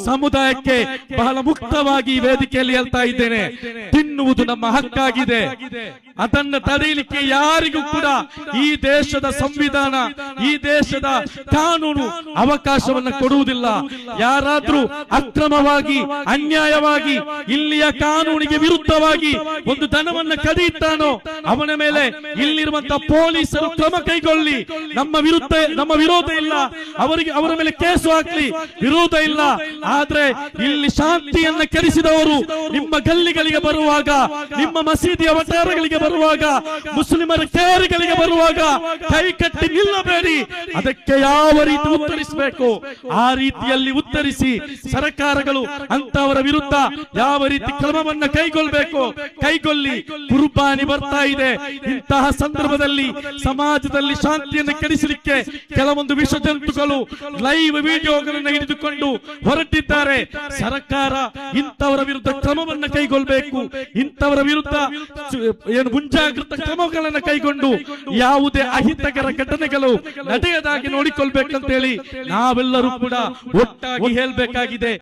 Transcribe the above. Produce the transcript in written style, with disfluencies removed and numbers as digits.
ಸಮುದಾಯಕ್ಕೆ ಬಹಳ ಮುಕ್ತವಾಗಿ ವೇದಿಕೆಯಲ್ಲಿ ಹೇಳ್ತಾ ಇದ್ದೇನೆ, ತಿನ್ನುವುದು ನಮ್ಮ ಹಕ್ಕಾಗಿದೆ. ಅದನ್ನು ತಡೆಯಲಿಕ್ಕೆ ಯಾರಿಗೂ ಕೂಡ ಈ ದೇಶದ ಸಂವಿಧಾನ, ಈ ದೇಶದ ಕಾನೂನು ಅವಕಾಶವನ್ನು ಕೊಡುವುದಿಲ್ಲ. ಯಾರಾದ್ರೂ ಅಕ್ರಮವಾಗಿ, ಅನ್ಯಾಯವಾಗಿ, ಇಲ್ಲಿಯ ಕಾನೂನಿಗೆ ವಿರುದ್ಧವಾಗಿ ಒಂದು ದನವನ್ನು ಕದಿಯುತ್ತಾನೋ ಅವನ ಮೇಲೆ ಇಲ್ಲಿರುವಂತಹ ಪೊಲೀಸರು ಕ್ರಮ ಕೈಗೊಳ್ಳಿ. ನಮ್ಮ ವಿರೋಧ ಇಲ್ಲ, ಅವರ ಮೇಲೆ ಕೇಸು ಹಾಕ್ಲಿ, ವಿರೋಧ ಇಲ್ಲ. ಆದ್ರೆ ಇಲ್ಲಿ ಶಾಂತಿಯನ್ನ ಕೆಡಿಸಿದವರು ನಿಮ್ಮ ಗಲ್ಲಿಗಳಿಗೆ ಬರುವಾಗ, ನಿಮ್ಮ ಮಸೀದಿಯ ವಠಾರಗಳಿಗೆ ಬರುವಾಗ, ಮುಸ್ಲಿಮರ ಕೇರಿಗಳಿಗೆ ಬರುವಾಗ ಕೈ ಕಟ್ಟಿ ನಿಲ್ಲಬೇಡಿ. ಅದಕ್ಕೆ ಯಾವ ರೀತಿ ಉತ್ತರಿಸಬೇಕು ಆ ರೀತಿಯಲ್ಲಿ ಉತ್ತರಿಸಿ ಸರ್ಕಾರಗಳು ಅಂತವರ ವಿರುದ್ಧ ಯಾವ ರೀತಿ ಕ್ರಮವನ್ನ ಕೈಗೊಳ್ಳಬೇಕು ಕೈಗೊಳ್ಳಿ. ಕುರ್ಬಾನಿ ಬರ್ತಾ ಇದೆ. ಇಂತಹ ಸಂದರ್ಭದಲ್ಲಿ ಸಮಾಜದಲ್ಲಿ ಶಾಂತಿಯನ್ನು ಕೆಡಿಸಲಿಕ್ಕೆ ಕೆಲವೊಂದು ವಿಷಜಂತುಗಳು ಲೈವ್ ವಿಡಿಯೋಗಳನ್ನು ಹಿಡಿದುಕೊಂಡು ಹೊರಟಿದ್ದಾರೆ. ಸರ್ಕಾರ ಇಂಥವರ ವಿರುದ್ಧ ಕ್ರಮವನ್ನು ಕೈಗೊಳ್ಳಬೇಕು. ಇಂಥವರ ವಿರುದ್ಧ ಏನು ಮುಂಜಾಗ್ರತಾ ಕ್ರಮಗಳನ್ನು ಕೈಗೊಂಡು ಯಾವುದೇ ಅಹಿತಕರ ಘಟನೆಗಳು ನಡೆಯದಾಗಿ ನೋಡಿಕೊಳ್ಬೇಕಂತೇಳಿ ನಾವೆಲ್ಲರೂ ಕೂಡ ಒಟ್ಟಾಗಿ ಹೇಳಬೇಕಾಗಿದೆ.